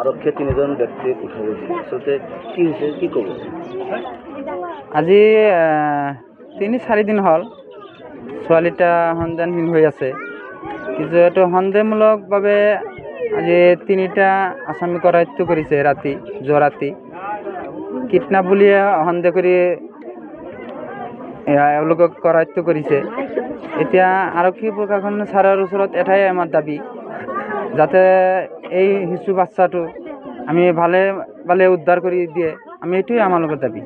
আৰক্ষীয়ে তিনিজন ব্যক্তিক উঠাই গৈছে আচলতে কি হৈছে কি ক'ব আজি ৩-৪ দিন হ'ল ছোৱালীটা সন্ধানহীন হৈ আছে কিন্তু এইটো সন্দেহমূলকভাৱে আজি ৩টা আসামি কৰায়ত্ব কৰিছে যোৱা ৰাতি কিডনাপ বুলিয়ে সন্দেহ কৰি এওঁলোকক কৰায়ত্ব কৰিছে এতিয়া আৰক্ষী প্ৰশাসন ছাৰৰ ওচৰত এটাই আমাৰ দাবী যাতে এই শিশু বাচ্চাটো আমি ভালে উদ্ধাৰ কৰি দিয়ে আমি এইটোৱে আমাৰ লগত দাবী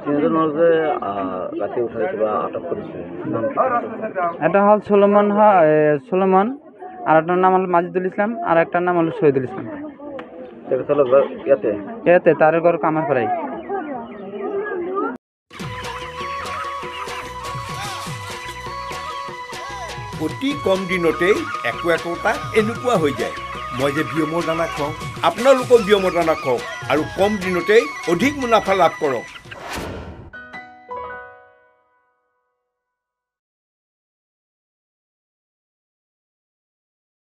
তিনিজনৰ যে ৰাতি উঠাইছে বা আটক কৰিছে এটা হ'ল চলমান আর একটার নাম হল মাজিদুল ইসলাম আর একটার নাম হল শহীদুল ইসলাম ইয়াতে তার ঘর কামার পাড়াই অতি কম দিনতেই একোটা এনেকুৱা হৈ যায় মই যে বিয়মৰ দানা খুৱাওঁ আপোনালোকেও বিয়মৰ দানা খুৱাওক আৰু কম দিনতেই অধিক মুনাফা লাভ কৰক